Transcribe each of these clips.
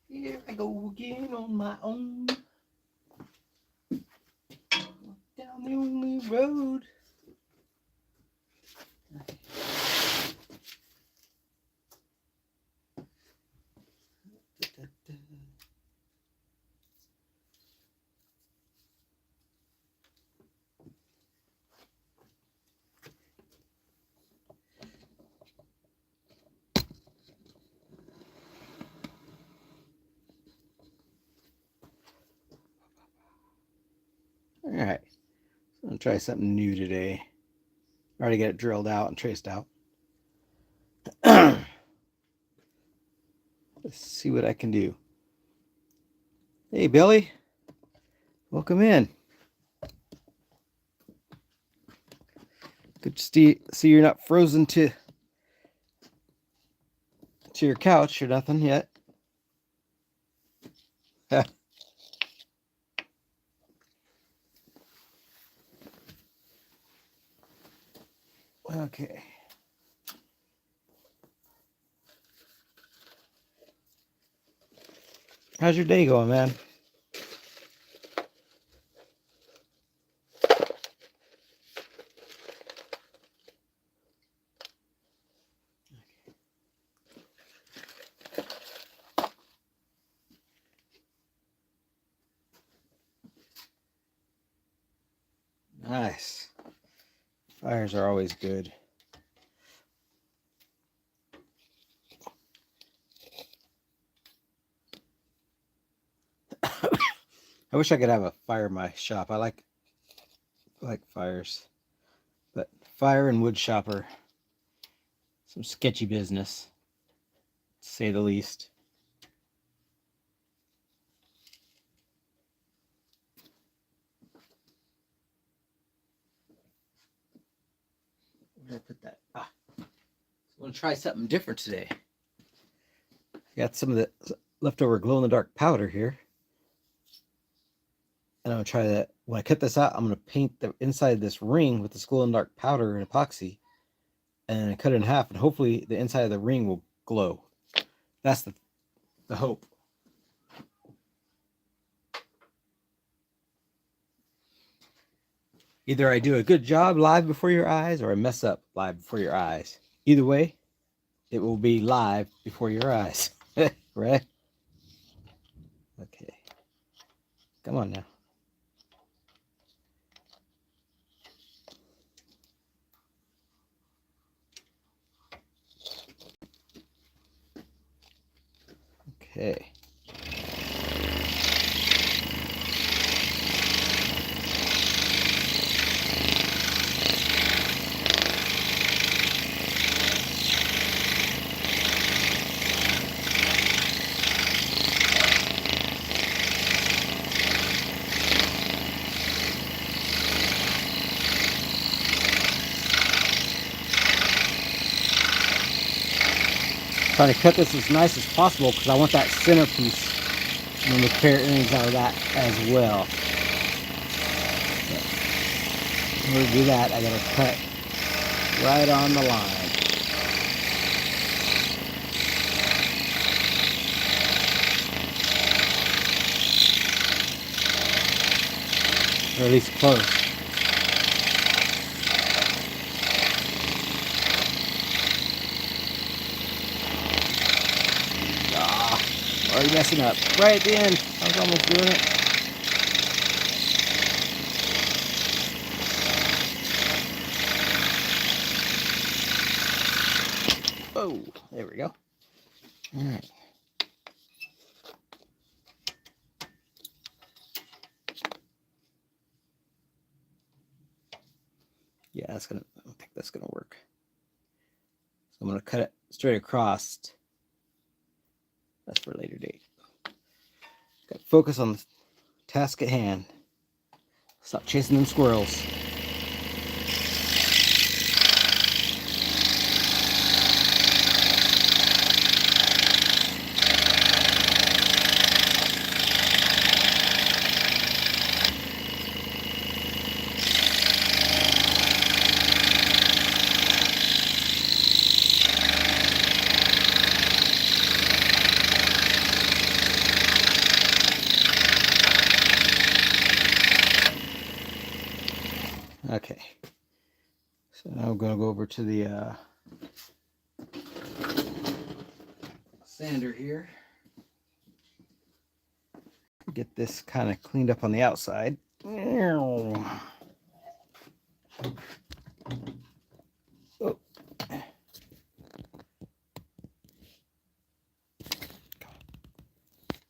Here I go again on my own. Down the only road. Alright, so I'm going to try something new today. I already got it drilled out and traced out. Let's see what I can do. Hey, Billy. Welcome in. Good to see you're not frozen to your couch or nothing yet. Okay. How's your day going, man? Nice. Fires are always good. I wish I could have a fire in my shop. I like fires, but fire and wood shop are some sketchy business, to say the least. Where did I put that? So I'm going to try something different today. I got some of the leftover glow-in-the-dark powder here. And I'm going to try that. When I cut this out, I'm going to paint the inside of this ring with this glow-in-the-dark powder and epoxy. And I cut it in half, and hopefully the inside of the ring will glow. That's the hope. Either I do a good job live before your eyes, or I mess up live before your eyes. Either way, it will be live before your eyes. Right? Okay. Come on now. Okay. Trying to cut this as nice as possible because I want that centerpiece and then the carrot rings out of that as well. But in order to do that, I gotta cut right on the line. Or at least close. Already messing up. Right at the end. I was almost doing it. Whoa, there we go. All right. Yeah, I don't think that's gonna work. So I'm gonna cut it straight across. That's for a later date. Got to focus on the task at hand. Stop chasing them squirrels. Okay, so now we're going to go over to the sander here. Get this kind of cleaned up on the outside. Oh.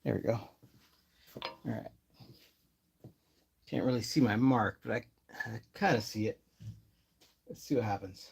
There we go. All right. Can't really see my mark, but I kind of see it. Let's see what happens.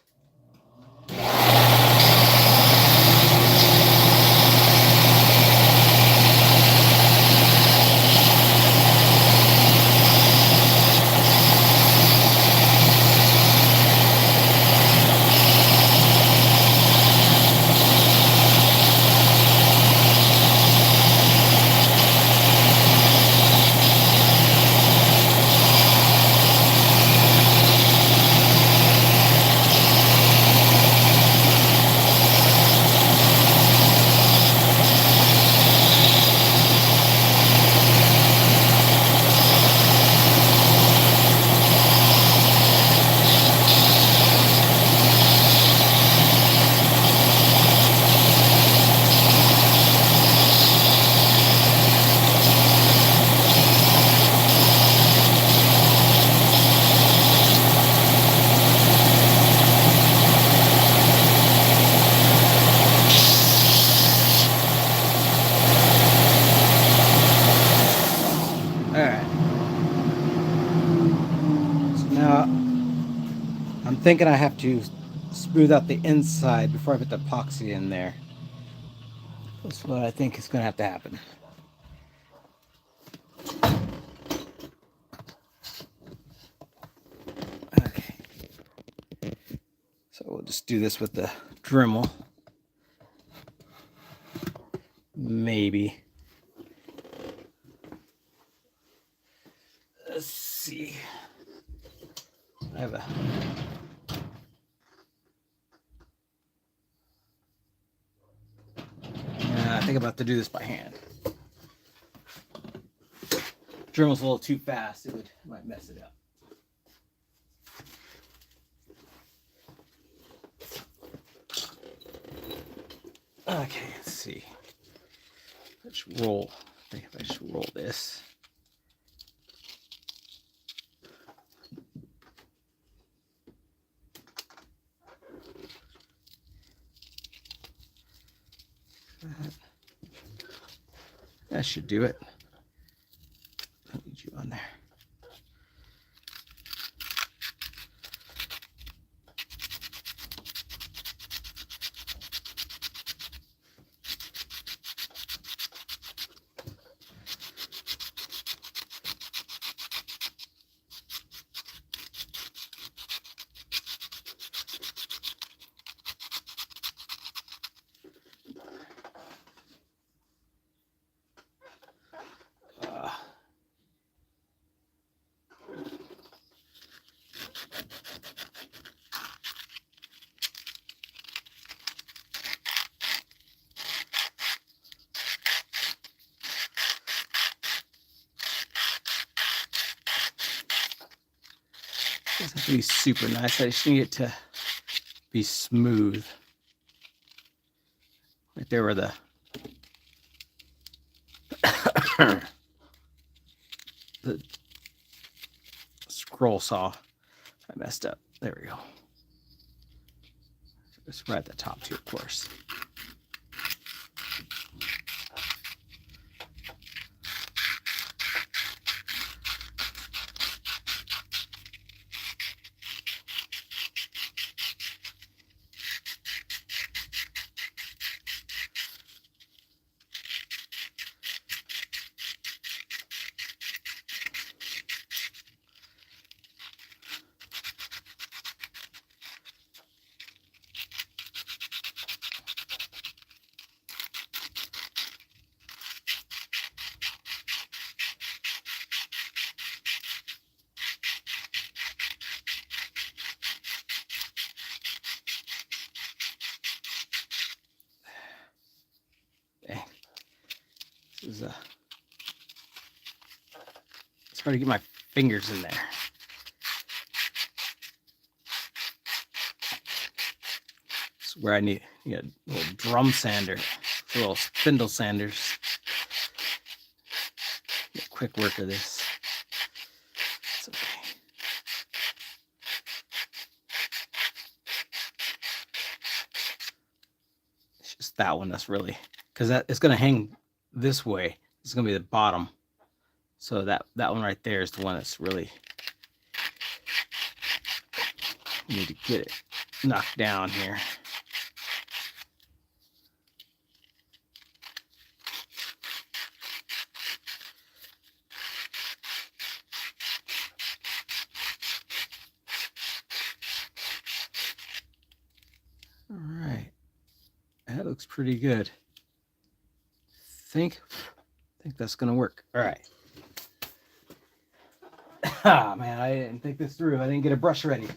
I'm thinking I have to smooth out the inside before I put the epoxy in there. That's what I think is going to have to happen. Okay. So we'll just do this with the Dremel. Maybe. Let's see. I have a... I think I'm about to do this by hand. Dremel's a little too fast. It might mess it up. Okay, let's see. Let's roll. I think if I just roll this. That should do it. I need you on there. Doesn't have to be super nice. I just need it to be smooth. Right there where the the scroll saw. I messed up. There we go. It's right at the top too, of course. Dang. This is it's hard to get my fingers in there. It's where I need a little drum sander, little spindle sanders. Get quick work of this. It's okay. It's just that one that's really, because it's going to hang this way. It's going to be the bottom. So that one right there is the one that's really, you need to get it knocked down here. All right, that looks pretty good. I think that's gonna work. All right. Ah, man, I didn't think this through. I didn't get a brush ready.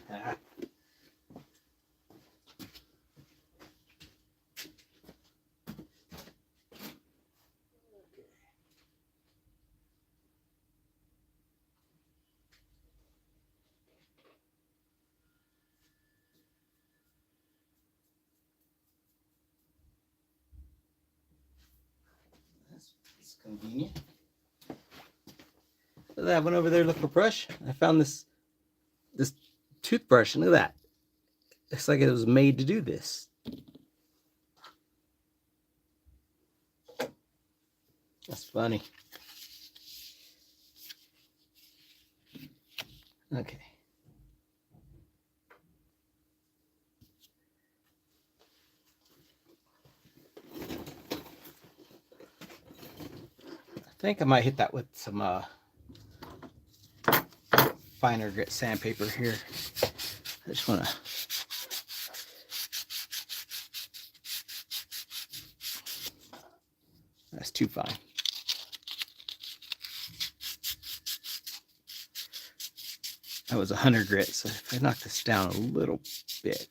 That's convenient. Look at that, went over there to look for a brush. I found this toothbrush. Look at that. Looks like it was made to do this. That's funny. Okay. I think I might hit that with some finer grit sandpaper here. I just want to that's too fine. That was 100 grit, so if I knock this down a little bit.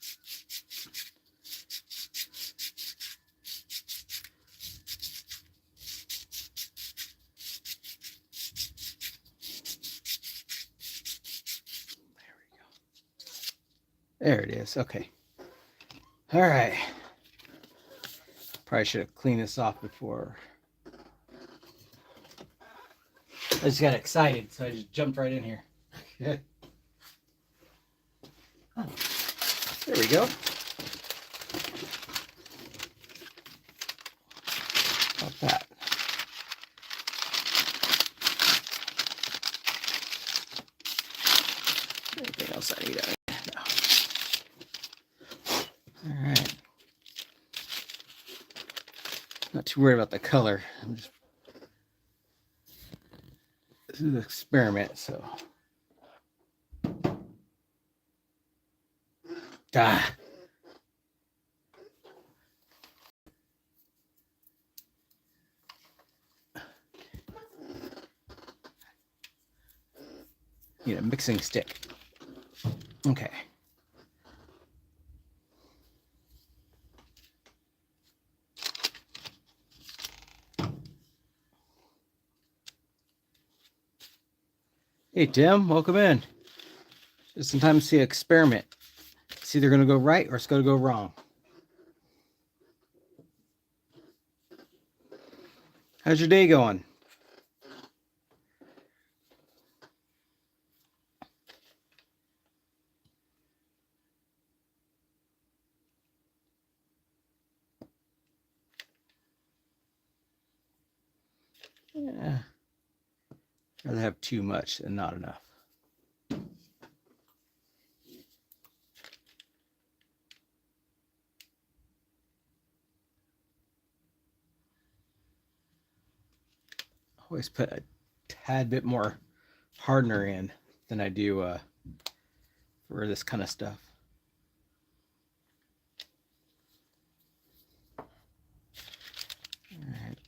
There it is. Okay. All right. Probably should have cleaned this off before. I just got excited, so I just jumped right in here. Oh, there we go. How about that? Anything else I need? No. All right. Not too worried about the color. This is an experiment, so. Ah. Need a mixing stick. Okay. Hey Tim, welcome in. Just sometimes see an experiment. It's either going to go right or it's going to go wrong. How's your day going? Yeah. I'd rather have too much than not enough. Always put a tad bit more hardener in than I do for this kind of stuff. All right.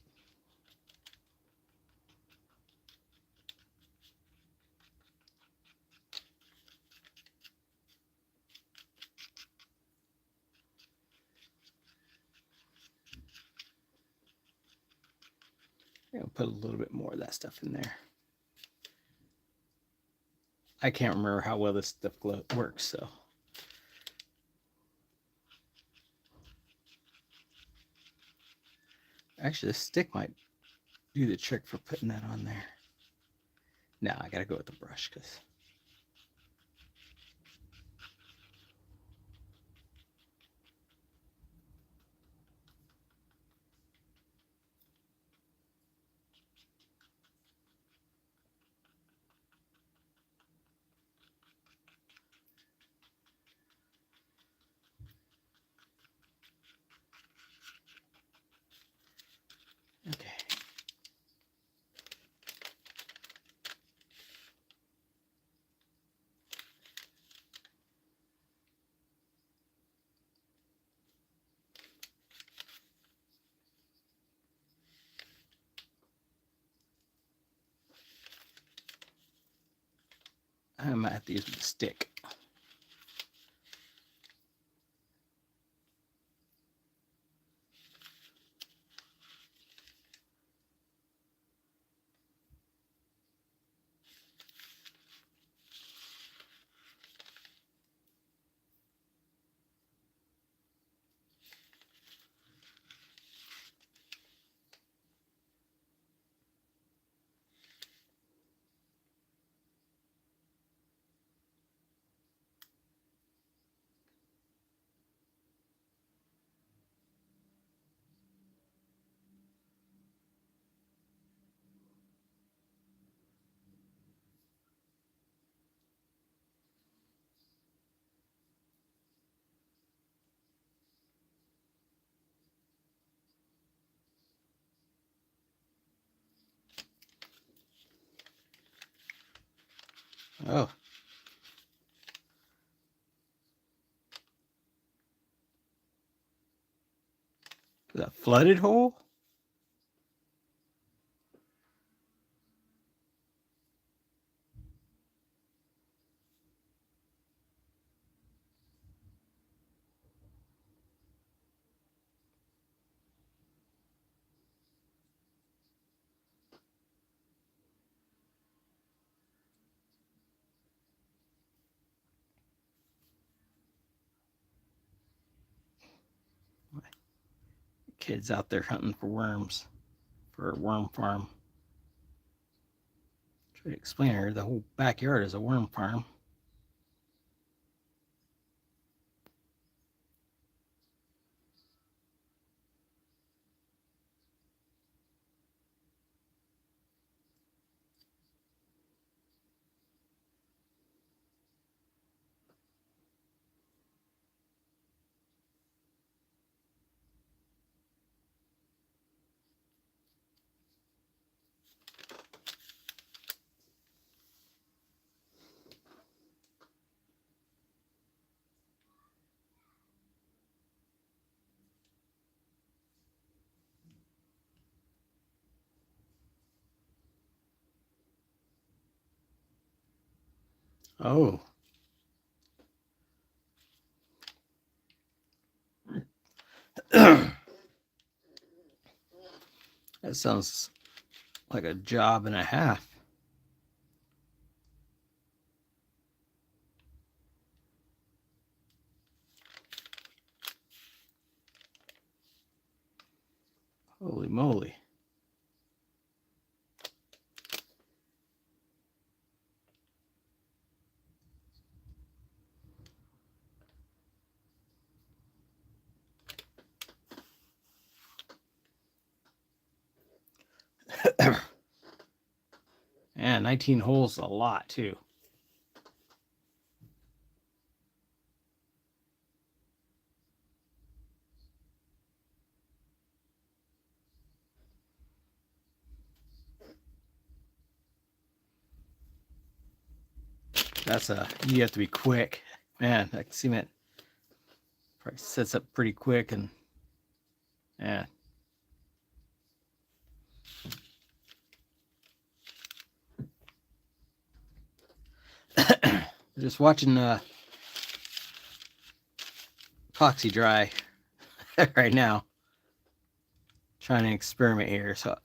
I'll put a little bit more of that stuff in there. I can't remember how well this stuff works, so. Actually, this stick might do the trick for putting that on there. No, I gotta go with the brush because. Okay. I might have to use the stick. Oh. Is that a flooded hole? Kids out there hunting for worms for a worm farm. Try to explain to her the whole backyard is a worm farm. Oh. That sounds like a job and a half. Holy moly. Man, 19 holes, a lot too. That's you have to be quick. Man, that cement probably sets up pretty quick, and yeah. Just watching epoxy dry right now. Trying to experiment here. So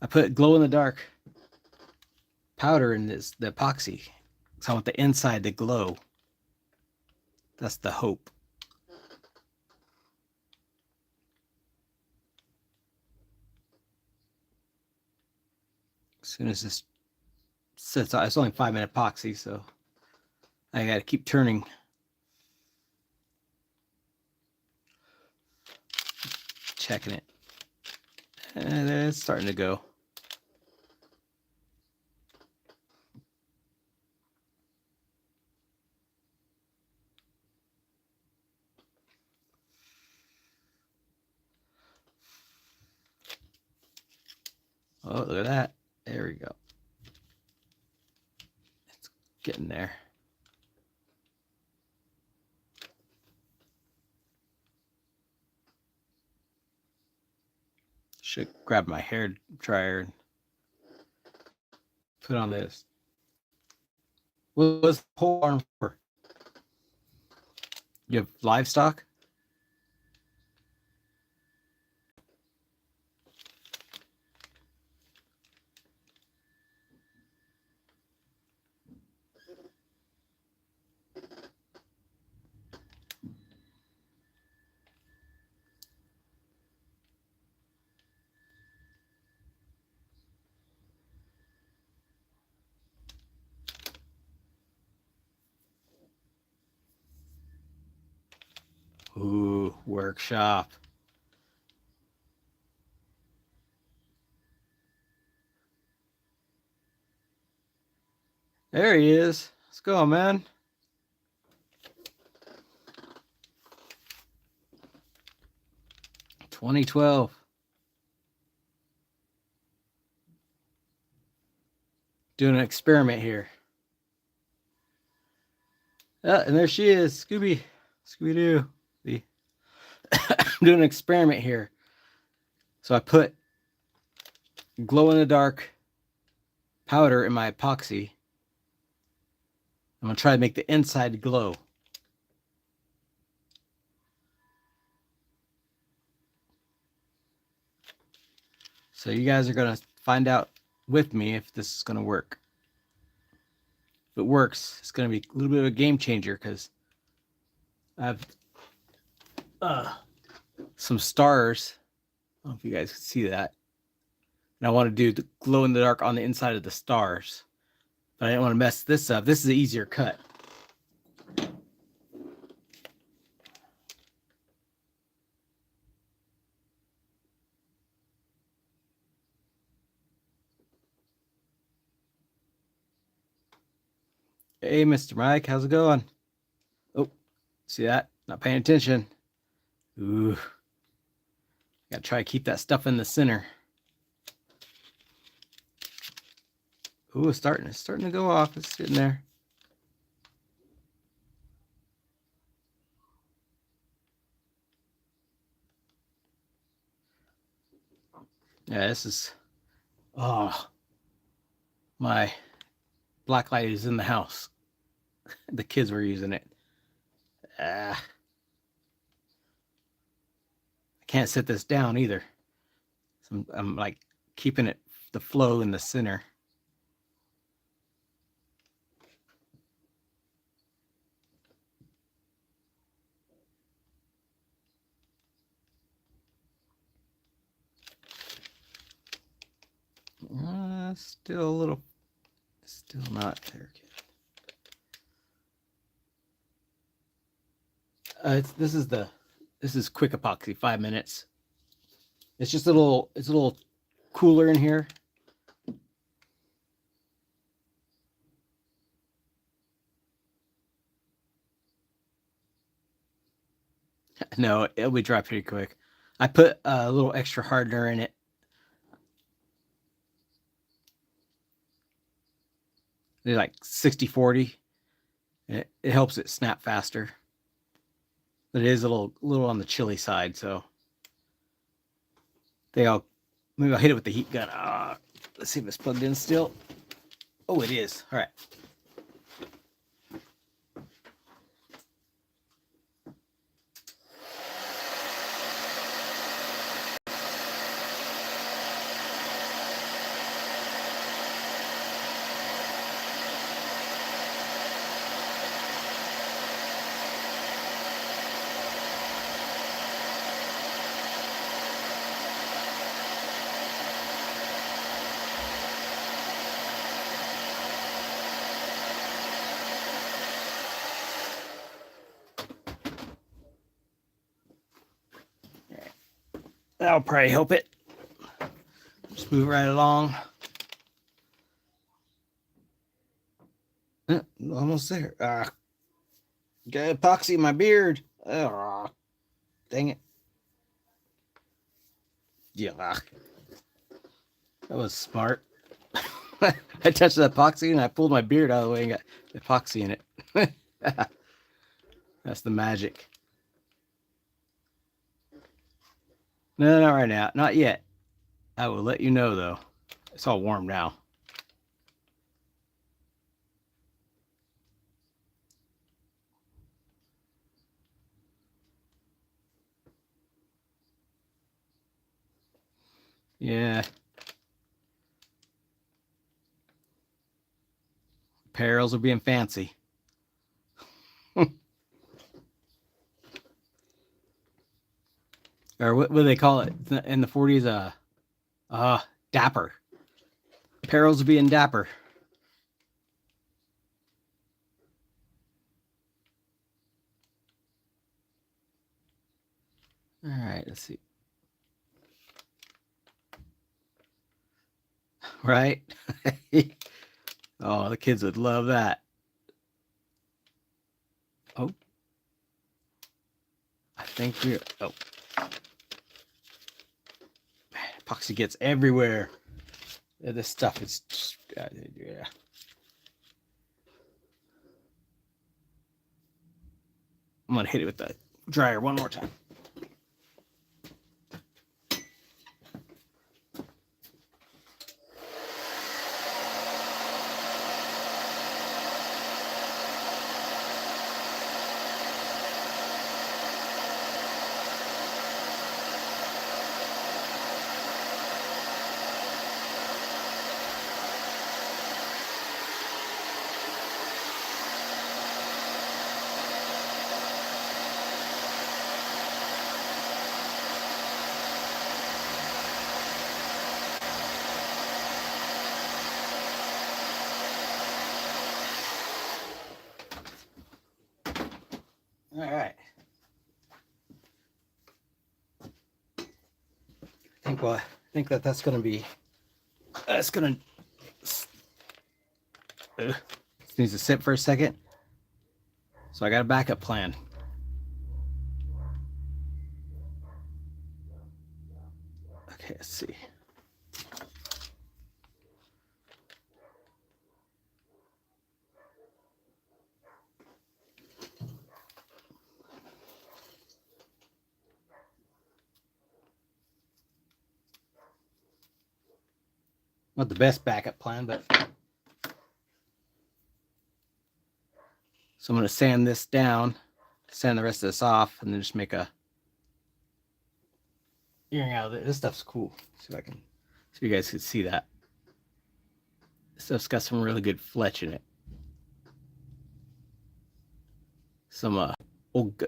I put glow in the dark powder in the epoxy. So I want the inside to glow. That's the hope. As soon as this sets out, it's only 5-minute epoxy, so I got to keep turning. Checking it. And it's starting to go. Oh, look at that. There we go. It's getting there. Should grab my hair dryer and put on this. What was the whole arm for? You have livestock? Ooh, workshop. There he is. Let's go, man. "2012. Doing an experiment here. And there she is, Scooby-Doo. I'm doing an experiment here. So I put glow-in-the-dark powder in my epoxy. I'm going to try to make the inside glow. So you guys are going to find out with me if this is going to work. If it works, it's going to be a little bit of a game changer because I have some stars. I don't know if you guys can see that. And I want to do the glow in the dark on the inside of the stars. But I didn't want to mess this up. This is an easier cut. Hey, Mr. Mike, how's it going? Oh, see that? Not paying attention. Ooh. Gotta try to keep that stuff in the center. Ooh, it's starting to go off. It's sitting there. Yeah, this is, oh, my black light is in the house. The kids were using it. I can't set this down either. So I'm like keeping it the flow in the center. Still a little, still not there. This is quick epoxy, 5 minutes. It's just it's a little cooler in here. No, it'll be dry pretty quick. I put a little extra hardener in it. They're like 60/40. It helps it snap faster. But it is a little on the chilly side, so maybe I'll hit it with the heat gun. Let's see if it's plugged in still. Oh, it is. All right. That'll probably help it. Just move right along. Almost there. Got epoxy in my beard. Dang it. Yeah. That was smart. I touched the epoxy and I pulled my beard out of the way and got epoxy in it. That's the magic. No, not right now. Not yet. I will let you know, though. It's all warm now. Yeah. Apparels are being fancy. Or what do they call it in the 40s? Dapper. Apparels are being dapper. All right, let's see. Right? Oh, the kids would love that. Oh. I think we're... Oh. Man, epoxy gets everywhere. Yeah, this stuff is just... Yeah. I'm going to hit it with the dryer one more time. All right. I think that's going to be... That's going to... Needs to sit for a second. So I got a backup plan. Okay, let's see. Not the best backup plan, but... So I'm going to sand this down, sand the rest of this off, and then just make a earring out of it. This stuff's cool. See if I can, see if you guys can see that. This stuff's got some really good fletch in it. Some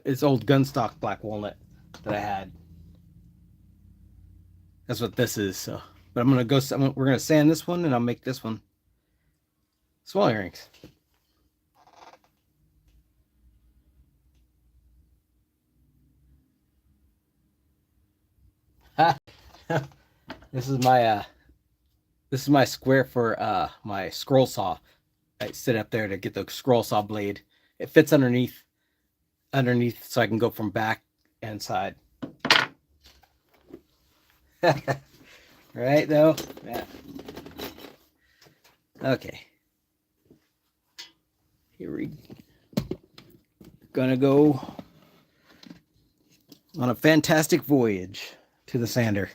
it's old gunstock black walnut that I had. That's what this is. So, but we're gonna sand this one, and I'll make this one small earrings. This is my square for my scroll saw. I sit up there to get the scroll saw blade. It fits underneath so I can go from back and side. Right though? Yeah. Okay. Here we gonna go on a fantastic voyage to the sander.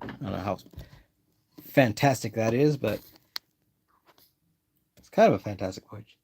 I don't know how fantastic that is, but it's kind of a fantastic voyage.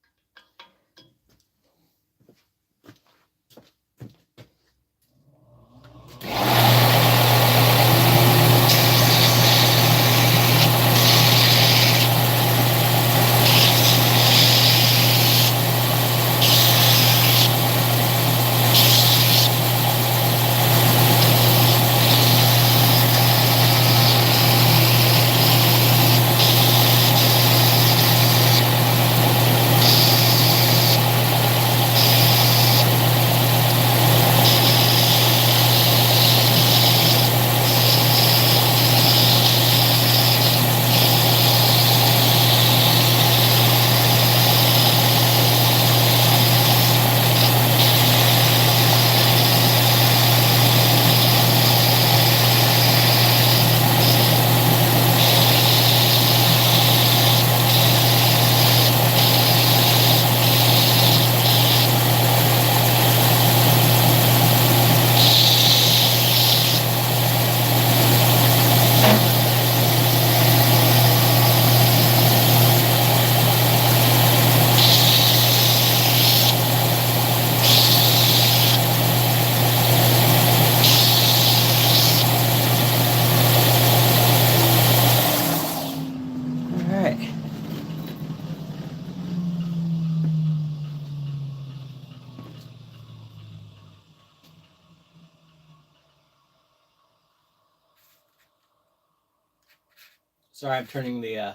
Sorry, I'm turning the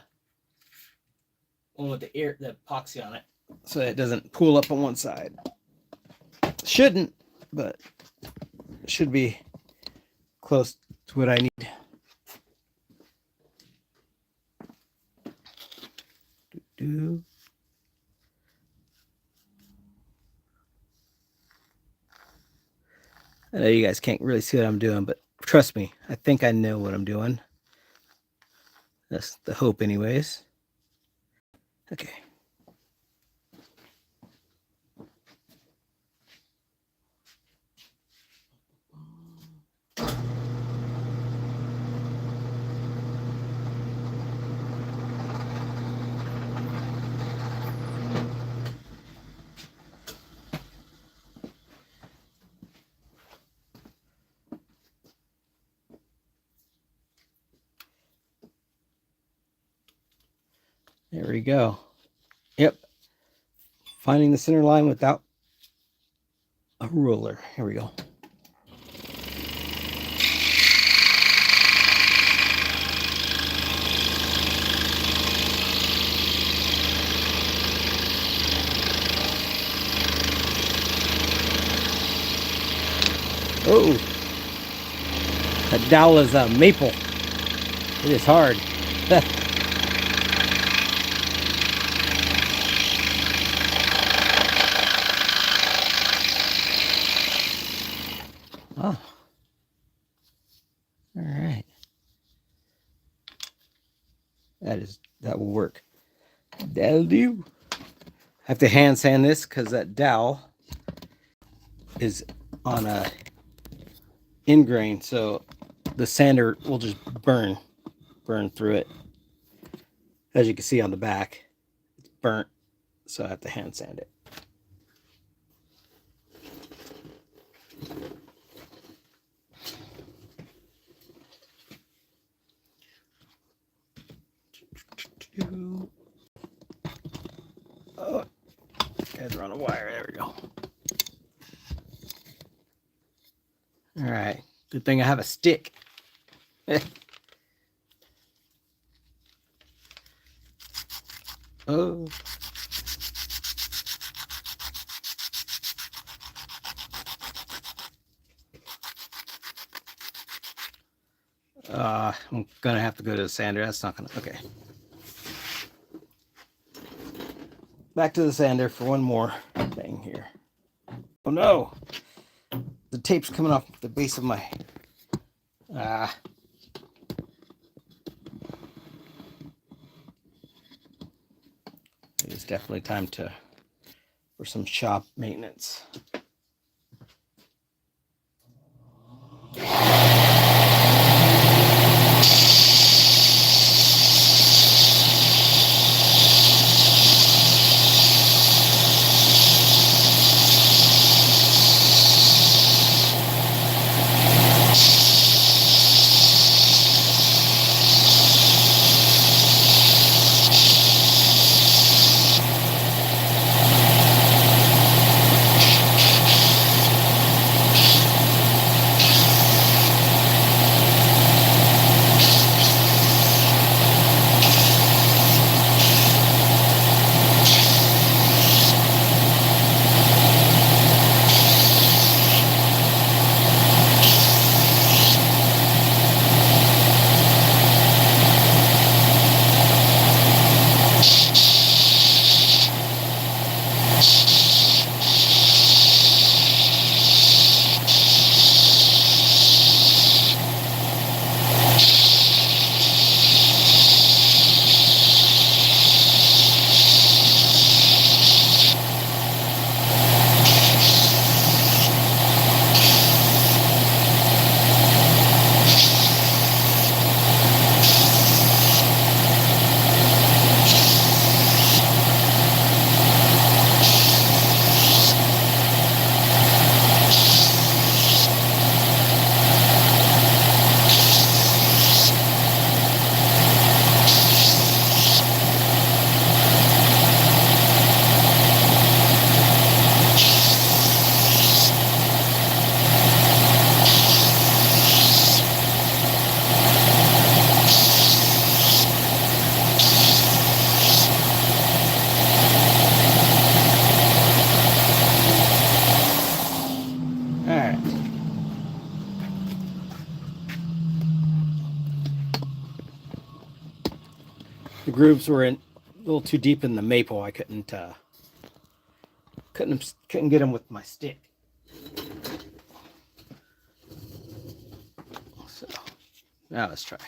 one with the epoxy on it so it doesn't pull up on one side. Shouldn't, but it should be close to what I need. I know you guys can't really see what I'm doing, but trust me, I think I know what I'm doing. That's the hope anyways. Okay. There we go. Yep. Finding the center line without a ruler. Here we go. Oh, that dowel is a maple. It is hard. Oh. All right. That will work. That'll do. I have to hand sand this because that dowel is on a ingrain, so the sander will just burn through it. As you can see on the back, it's burnt, so I have to hand sand it. Oh, guys are on a wire. There we go. All right. Good thing I have a stick. Oh. I'm gonna have to go to the sander. That's not gonna. Okay. Back to the sander for one more thing here. Oh no! the tape's coming off the base of my it's definitely time for some shop maintenance. The grooves were a little too deep in the maple. I couldn't get them with my stick. So now let's try.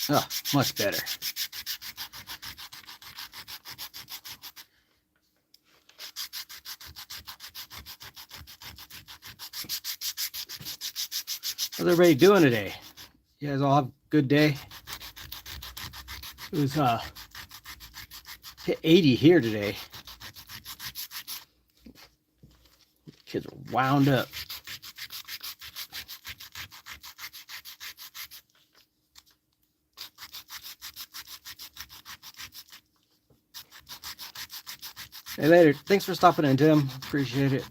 Oh, much better. How's everybody doing today? You guys all have a good day? It was hit 80 here today. Kids are wound up. Hey, later. Thanks for stopping in, Tim. Appreciate it.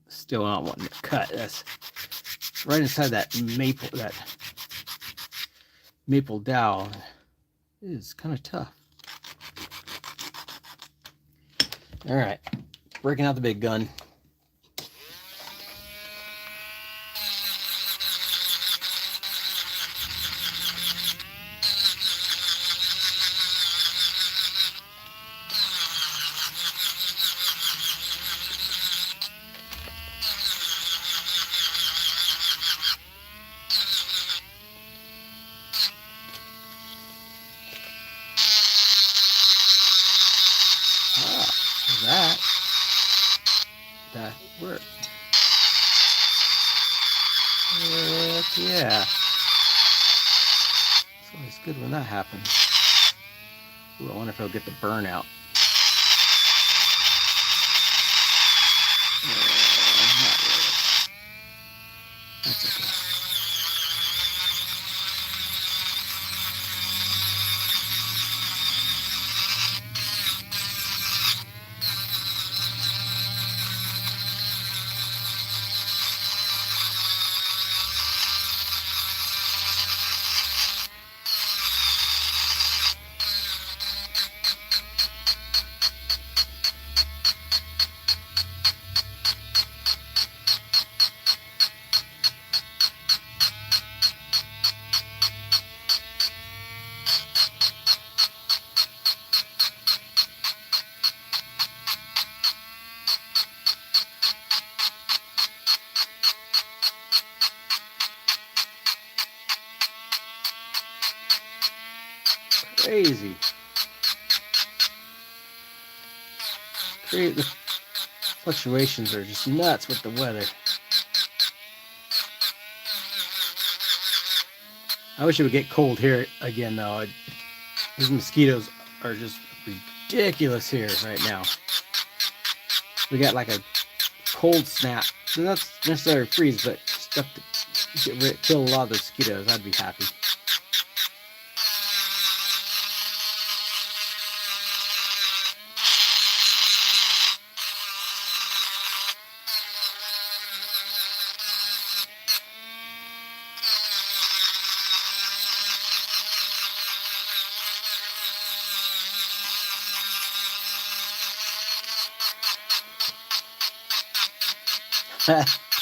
Still not wanting to cut. That's right inside that maple dowel. It is kind of tough. All right, breaking out the big gun. That worked. Heck yeah. It's always good when that happens. Ooh, I wonder if I'll get the burn out. Not really. That's okay. crazy. The fluctuations are just nuts with the weather. I wish it would get cold here again, though. These mosquitoes are just ridiculous here right now. We got like a cold snap. So not necessarily freeze, but stuff to kill a lot of the mosquitoes. I'd be happy.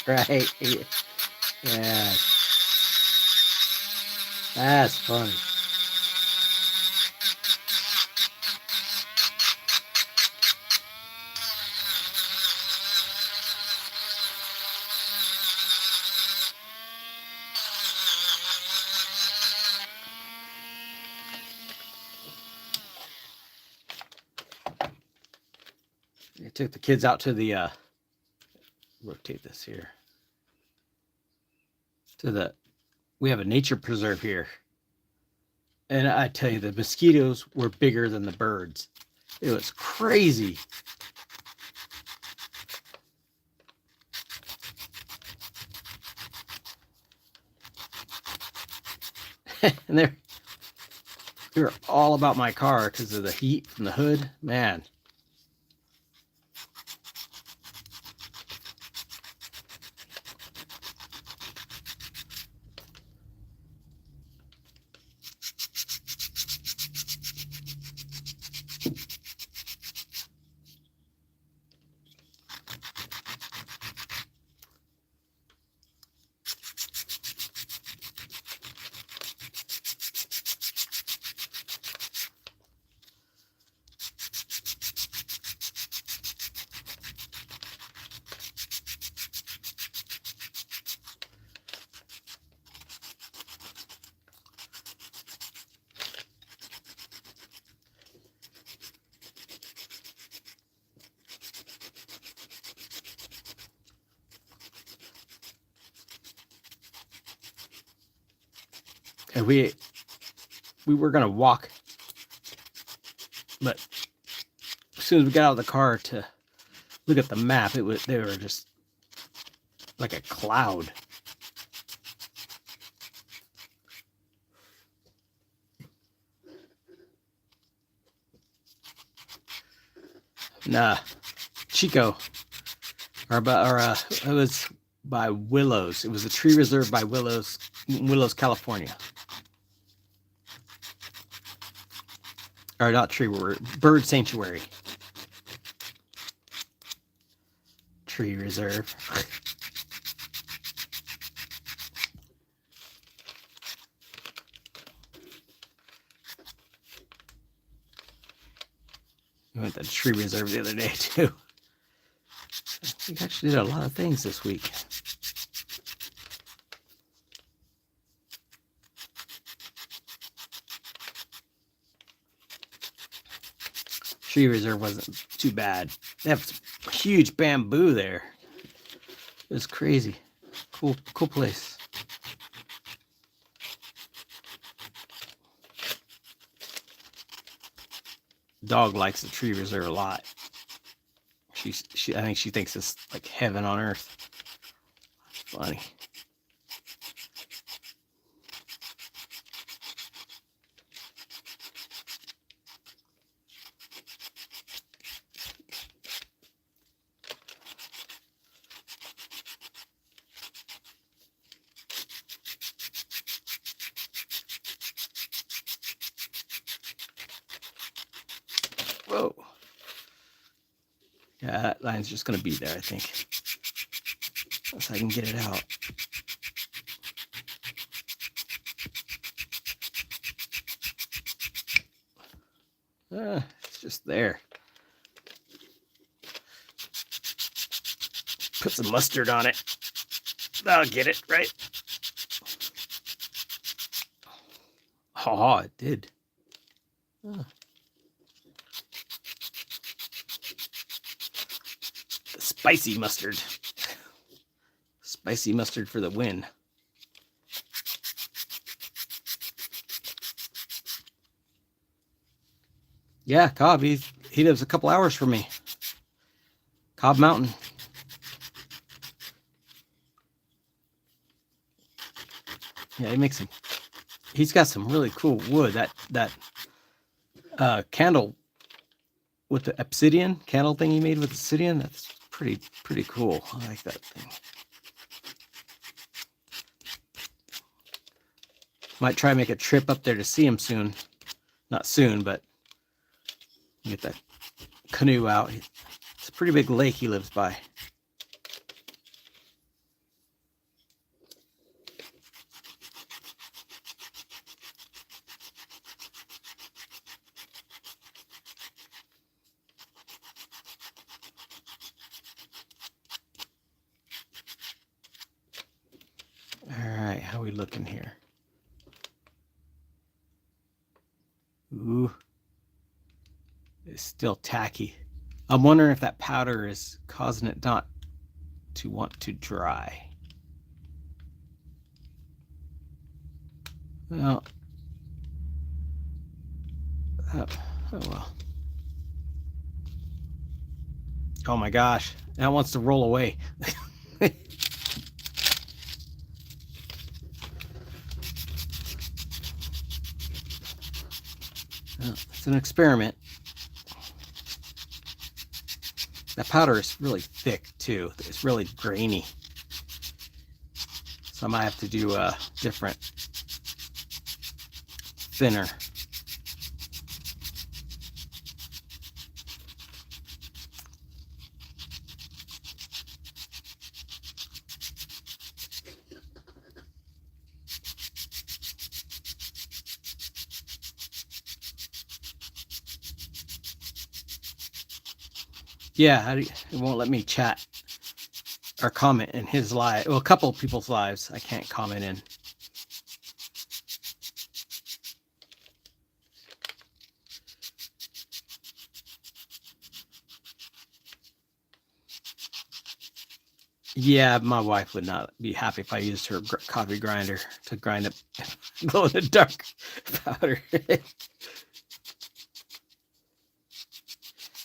Right. Yeah. That's funny. I took the kids out to the rotate this here. We have a nature preserve here. And I tell you, the mosquitoes were bigger than the birds. It was crazy. And they were all about my car because of the heat from the hood. Man. And we were gonna walk, but as soon as we got out of the car to look at the map, they were just like a cloud. Nah, Chico, it was by Willows. It was a tree reserve by Willows, California. Or not tree, bird sanctuary. Tree reserve. We went to the tree reserve the other day too. We actually did a lot of things this week. Tree reserve wasn't too bad. They have huge bamboo there. It was crazy. Cool place. Dog likes the tree reserve a lot. I think she thinks it's like heaven on earth. Funny. Whoa. Yeah, that line's just going to be there, I think. Unless I can get it out. It's just there. Put some mustard on it. I'll get it, right? Oh, it did. Oh. Spicy mustard. Spicy mustard for the win. Yeah, Cobb, he lives a couple hours from me. Cobb Mountain. Yeah, he's got some really cool wood. That candle with the obsidian candle thing he made with obsidian, that's pretty cool. I like that thing. Might try to make a trip up there to see him soon. Not soon, but get that canoe out. It's a pretty big lake he lives by. All right, how are we looking here? Ooh, it's still tacky. I'm wondering if that powder is causing it not to want to dry. Well, oh well. Oh my gosh, now it wants to roll away. Well, it's an experiment. That powder is really thick too. It's really grainy. So I might have to do a different, thinner. Yeah, it won't let me chat or comment in his live. Well, a couple of people's lives I can't comment in. Yeah, my wife would not be happy if I used her coffee grinder to grind up glow in the dark powder.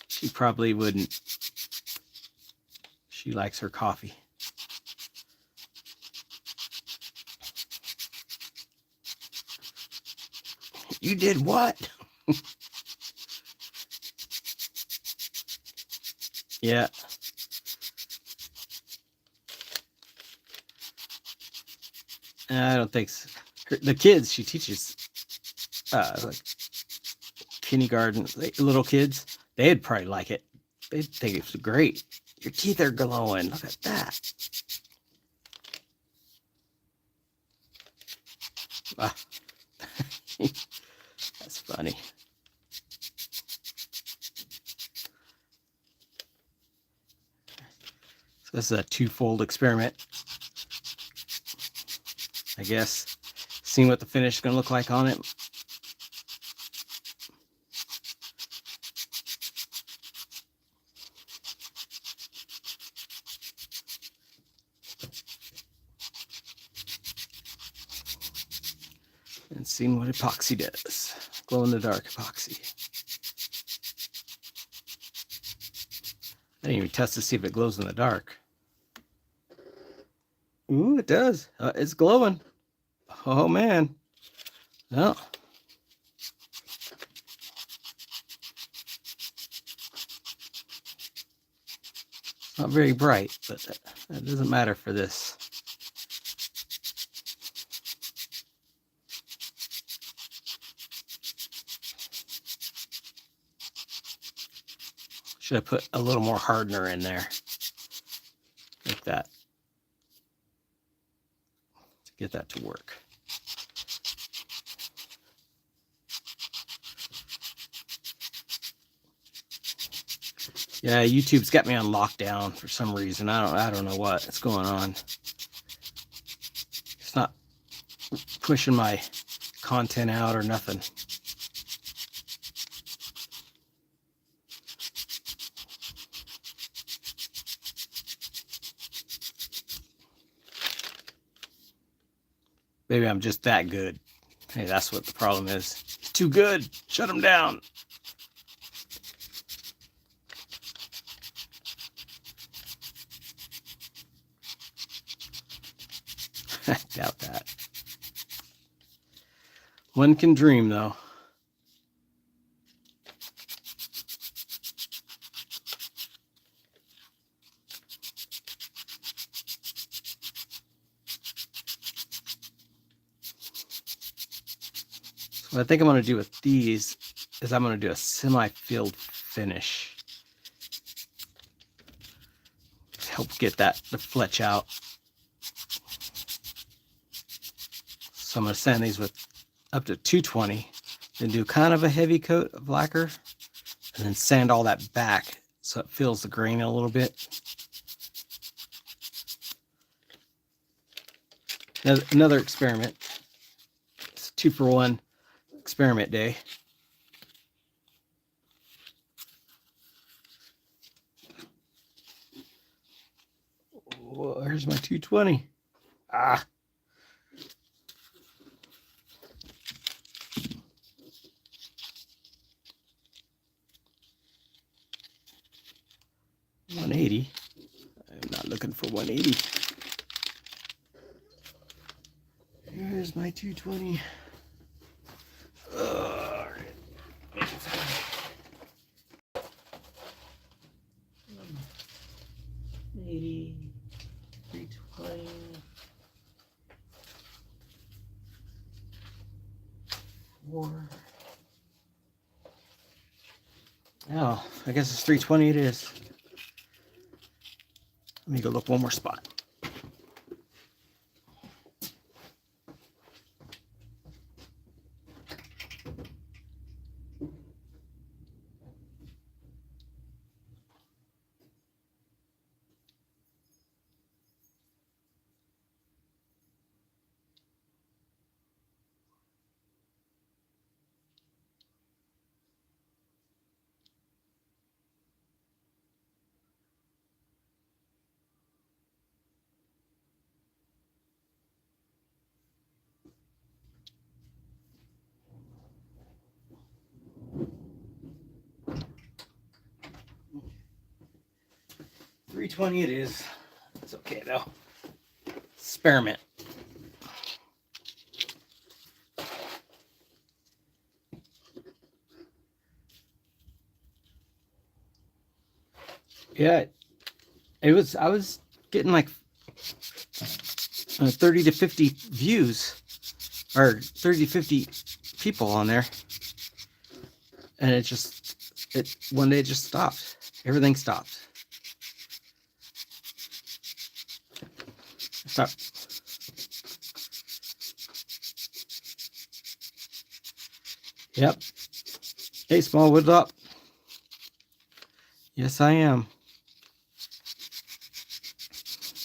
She probably wouldn't. She likes her coffee. You did what? Yeah. I don't think so. The kids she teaches, like kindergarten, like little kids, they'd probably like it. They'd think it's great. Your teeth are glowing. Look at that. Wow. That's funny. So this is a twofold experiment, I guess. Seeing what the finish is going to look like on it. And seeing what epoxy does. Glow in the dark epoxy. I didn't even test to see if it glows in the dark. Ooh, it does. It's glowing. Oh man. No. It's not very bright, but that doesn't matter for this. Should I put a little more hardener in there? Like that. To get that to work. Yeah, YouTube's got me on lockdown for some reason. I don't know what's going on. It's not pushing my content out or nothing. Maybe I'm just that good. Hey, that's what the problem is. It's too good. Shut him down. I doubt that. One can dream, though. So what I think I'm going to do with these is I'm going to do a semi-filled finish to help get that to fletch out. So I'm going to sand these with up to 220, then do kind of a heavy coat of lacquer, and then sand all that back so it fills the grain a little bit. Another experiment. It's a 2-for-1 experiment day. Whoa, here's my 220. Ah. $180. I'm not looking for 180. Here's my 220. 80, 320. Oh, I guess it's 320 it is. Let me go look one more spot. $320 it is. It's okay though. Experiment. Yeah, it was. I was getting like 30 to 50 views, or 30 to 50 people on there, and it one day it just stopped. Everything stopped. Stop. Yep. Hey, Smallwood up. Yes, I am.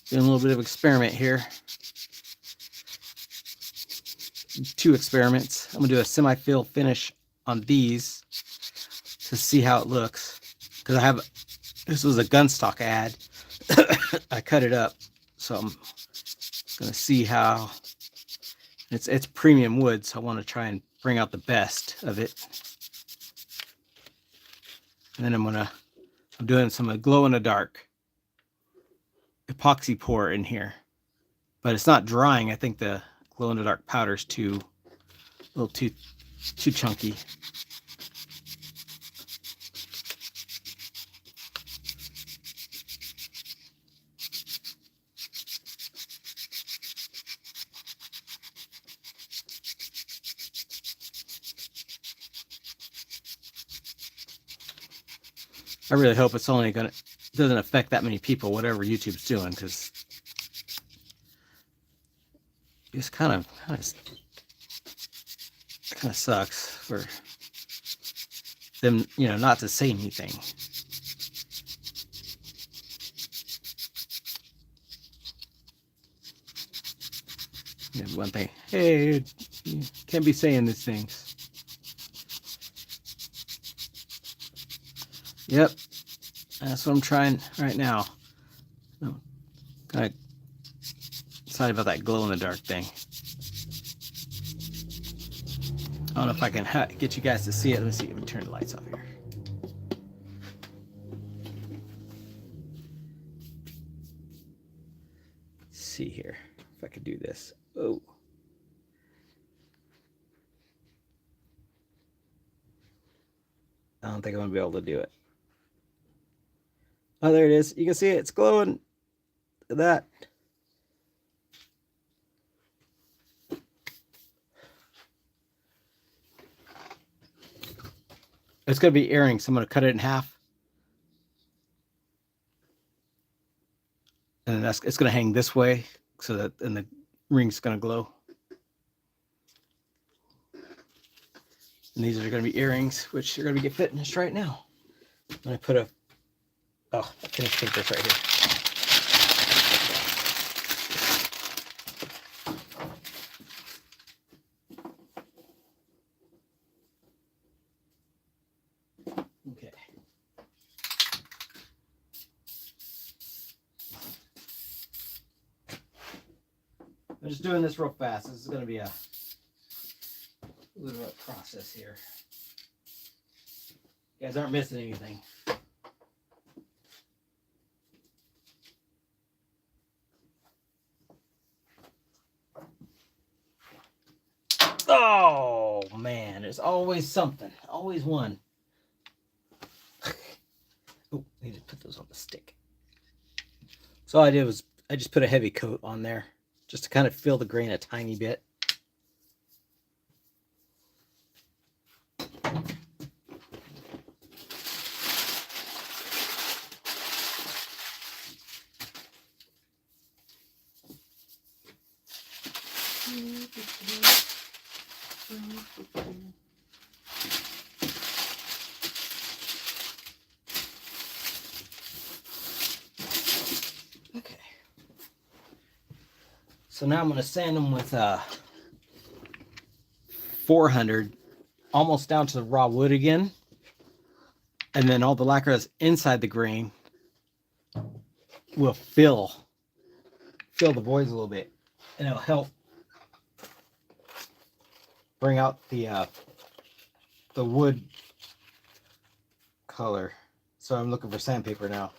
Doing a little bit of experiment here. 2 experiments. I'm gonna do a semi-fill finish on these to see how it looks. Because this was a gun stock ad. I cut it up, so I'm gonna see how it's premium wood, so I want to try and bring out the best of it. And then I'm doing some glow in the dark epoxy pour in here, but it's not drying. I think the glow in the dark powder's a little too chunky. I really hope it's doesn't affect that many people, whatever YouTube's doing, because it's kind of sucks for them, not to say anything. One thing, hey, you can't be saying these things. Yep, that's what I'm trying right now. I'm kind of excited about that glow in the dark thing. I don't know if I can get you guys to see it. Let me see. Let me turn the lights off here. Let's see here if I could do this. Oh. I don't think I'm going to be able to do it. Oh, there it is. You can see it. It's glowing. Look at that. It's going to be earrings. I'm going to cut it in half. And it's going to hang this way so that and the ring's going to glow. And these are going to be earrings, which are going to be fitting us right now. I'm going to put a, oh, I can take this right here. Okay. I'm just doing this real fast. This is going to be a little bit of process here. You guys aren't missing anything. Oh man, there's always something. Always one. Oh, I need to put those on the stick. So all I did was I just put a heavy coat on there just to kind of fill the grain a tiny bit. Okay. So now I'm going to sand them with 400, almost down to the raw wood again. And then all the lacquer that's inside the grain will fill the voids a little bit. And it'll help bring out the wood color. So I'm looking for sandpaper now.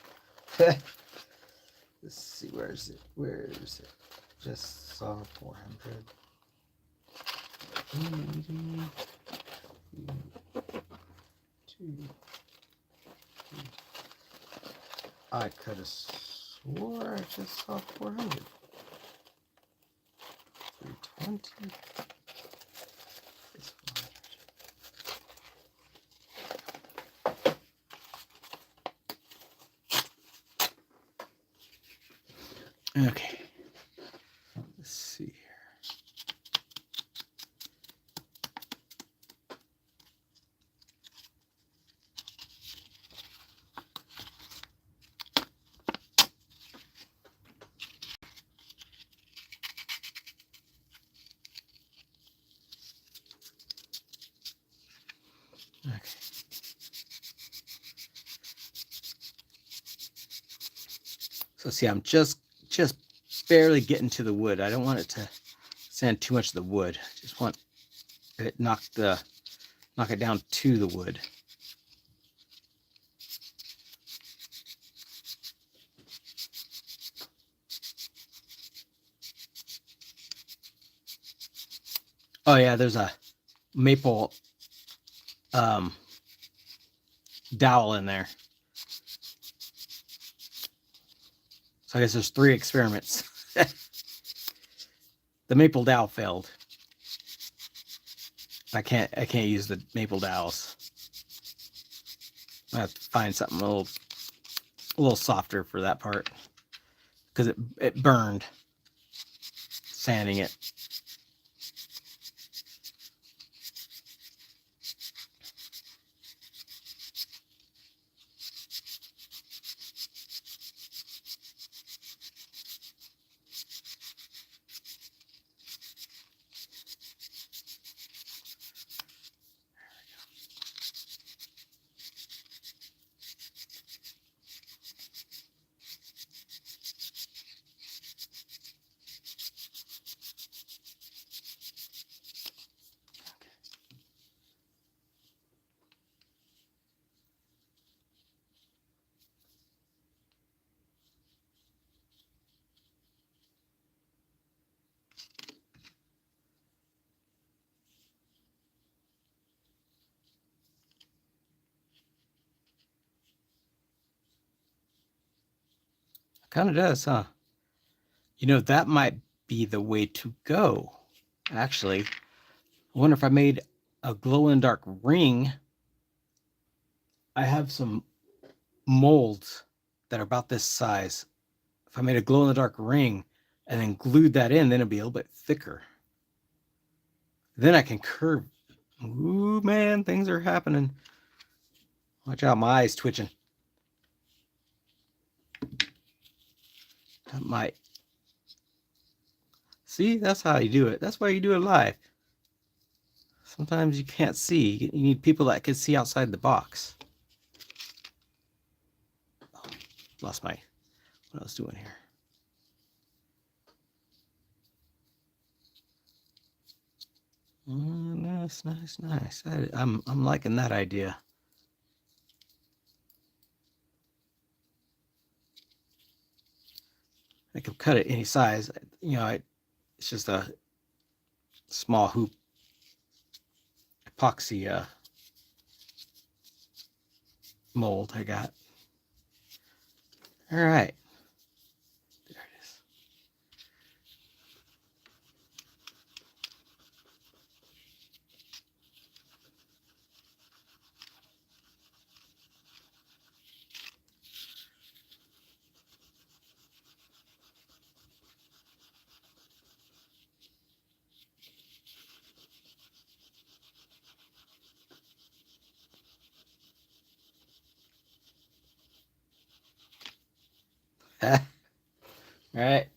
Let's see, where is it? Where is it? Just saw 400. I could have swore I just saw 400. 320. Okay, let's see here. Okay. So see, I'm just barely getting to the wood. I don't want it to sand too much of the wood. Just want it knock it down to the wood. Oh yeah, there's a maple dowel in there. So I guess there's 3 experiments. The maple dowel failed. I can't use the maple dowels. I have to find something a little softer for that part because it burned sanding it. Kind of does, huh? You know, that might be the way to go. Actually, I wonder if I made a glow-in-the-dark ring. I have some molds that are about this size. If I made a glow-in-the-dark ring and then glued that in, then it'd be a little bit thicker. Then I can curve. Ooh, man, things are happening. Watch out, my eyes twitching. That might. See, that's how you do it. That's why you do it live. Sometimes you can't see. You need people that can see outside the box. Oh, lost my, what I was doing here. Nice, nice, nice. I'm liking that idea. I can cut it any size. You know, it's just a small hoop epoxy mold I got. All right. There it is. All right.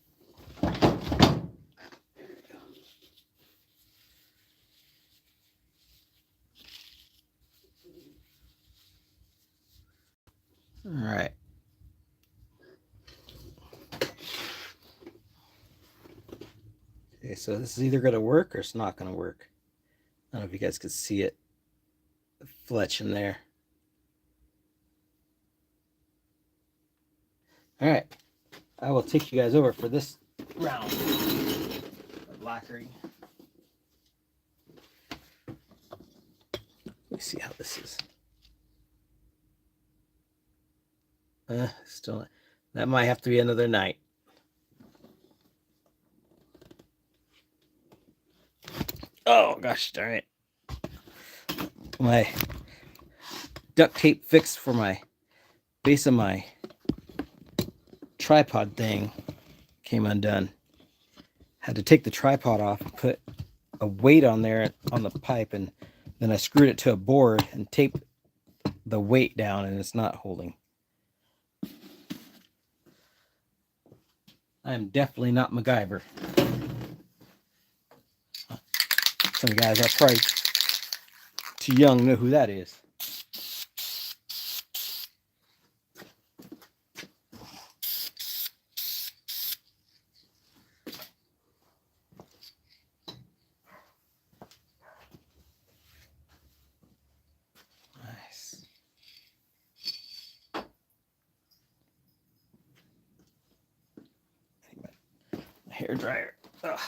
All right. Okay, so this is either going to work or it's not going to work. I don't know if you guys could see it, the fletch in there. All right. I will take you guys over for this round of lacquering. Let me see how this is. Still, that might have to be another night. Oh gosh darn it. My duct tape fixed for my base of my tripod thing came undone. Had to take the tripod off and put a weight on there on the pipe, and then I screwed it to a board and taped the weight down, and it's not holding. I am definitely not MacGyver. Some guys are probably too young to know who that is. Nice. My hair dryer. Ugh.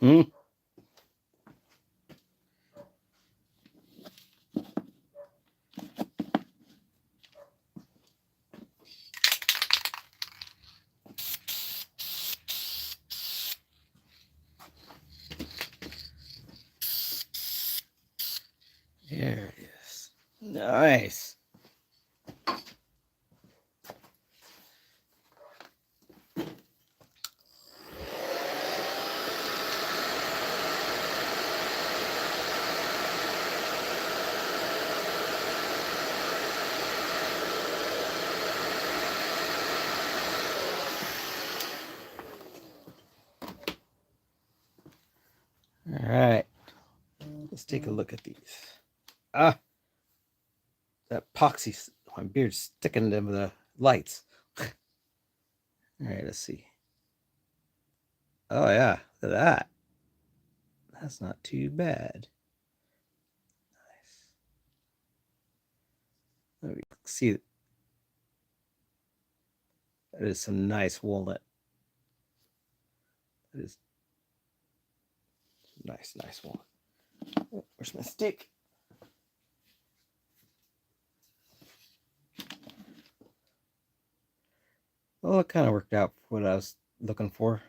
Mm. There it is. Nice. All right. Let's take a look at these. Ah, that epoxy, my beard's sticking to the lights. All right, let's see. Oh yeah, look at that. That's not too bad. Nice. Let me see. That is some nice walnut. That is nice, nice walnut. Oh, where's my stick? Well, it kind of worked out for what I was looking for.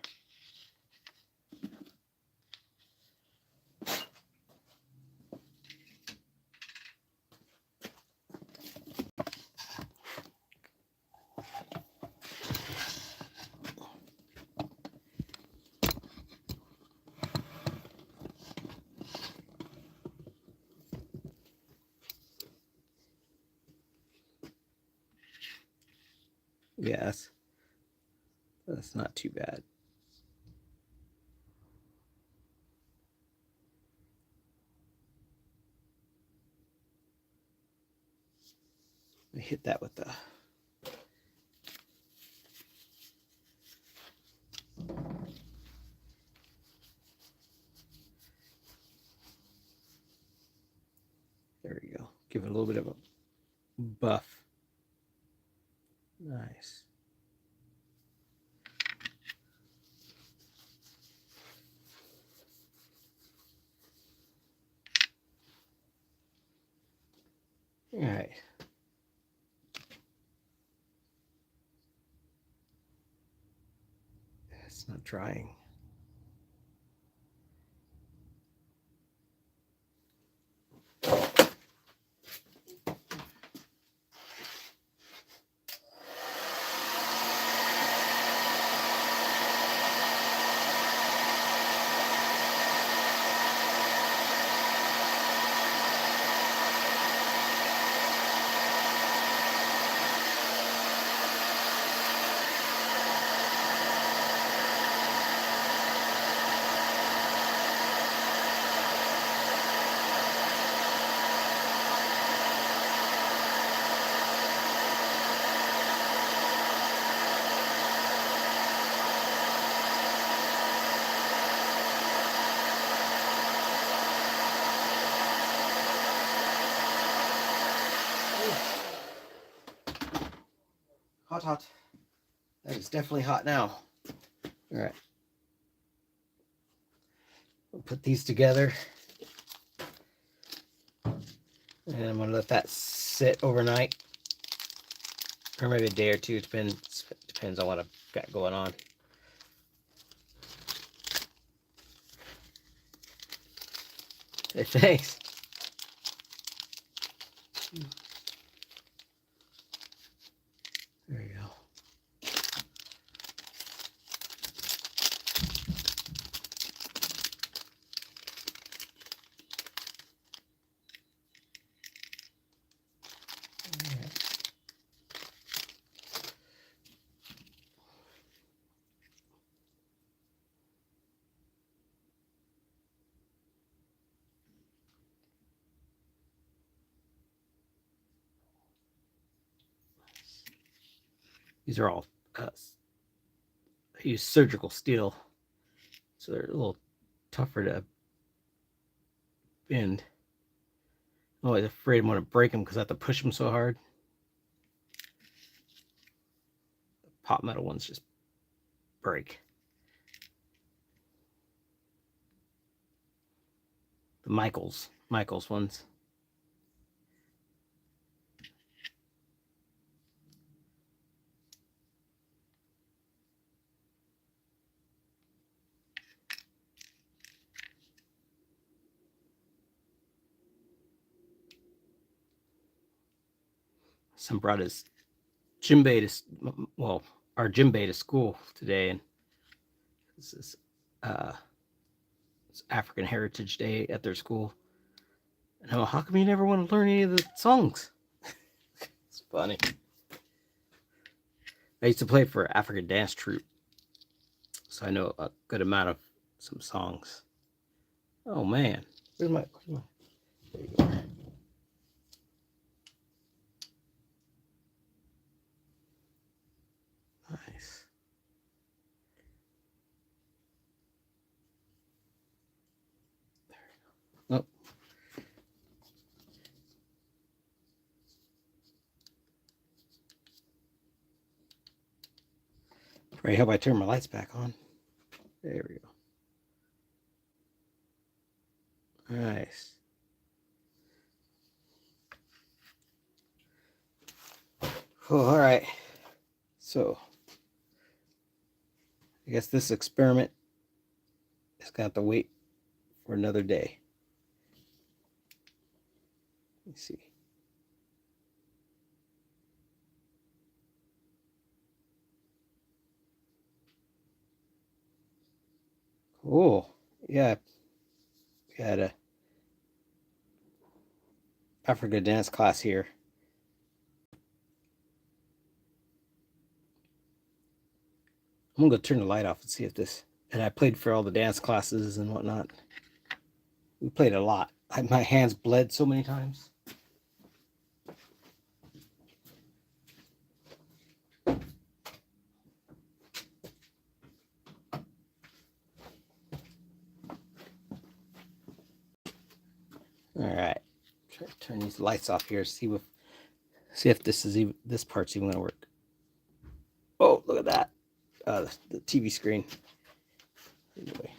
Yes, that's not too bad. I hit that with the there we go. Give it a little bit of a buff. Nice. All right. It's not drying. Hot, hot. That is definitely hot now. All right. We'll put these together. And I'm going to let that sit overnight. Or maybe a day or two. Depends on what I've got going on. Hey, thanks. There you go. These are all I use surgical steel, so they're a little tougher to bend. I'm always afraid I'm going to break them because I have to push them so hard. The pot metal ones just break. The Michaels ones. Son brought his djembe to, well, our djembe to school today, and this is it's African Heritage Day at their school. And I'm like, how come you never want to learn any of the songs? It's funny. I used to play for African dance troupe, so I know a good amount of some songs. Oh man, where's my? There you go. Nice. Oh. Right, how about I turn my lights back on? There we go. Nice. Oh, all right. So I guess this experiment is going to have to wait for another day. Let me see. Oh, yeah. We had a Africa dance class here. I'm gonna go turn the light off and see if this. And I played for all the dance classes and whatnot. We played a lot. My hands bled so many times. All right, try to turn these lights off here. See if this part's even gonna work. Oh, look at that! The TV screen. Anyway.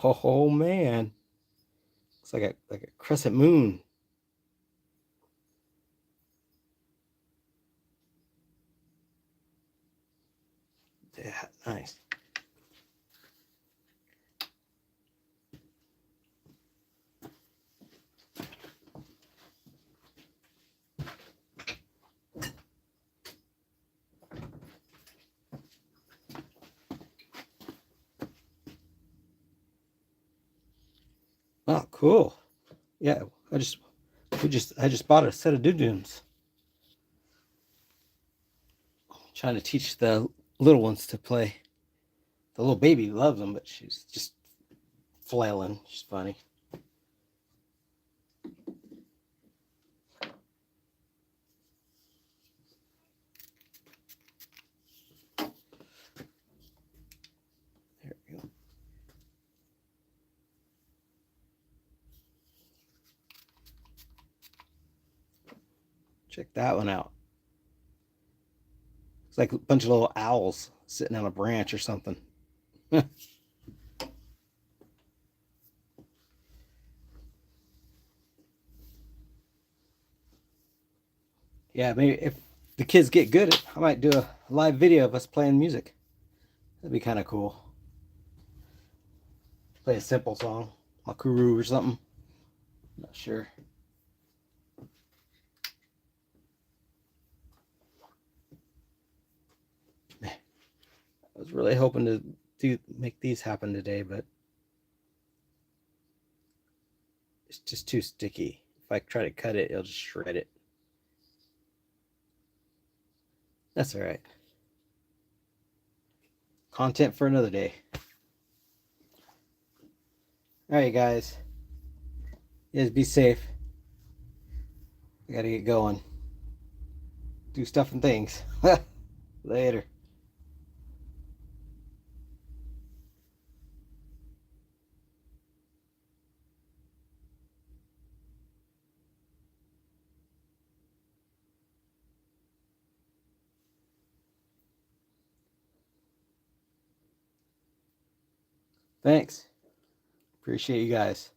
Oh man, it's like a crescent moon. Yeah, nice. Oh, cool. Yeah, I just bought a set of doo-doos. Trying to teach the little ones to play. The little baby loves them, but she's just flailing. She's funny. There we go. Check that one out. It's like a bunch of little owls sitting on a branch or something. Yeah, maybe if the kids get good, I might do a live video of us playing music. That'd be kind of cool. Play a simple song, Makuru or something. Not sure. I was really hoping to make these happen today, but it's just too sticky. If I try to cut it, it'll just shred it. That's all right. Content for another day. All right, guys. You guys be safe. I gotta get going. Do stuff and things. Later. Thanks. Appreciate you guys.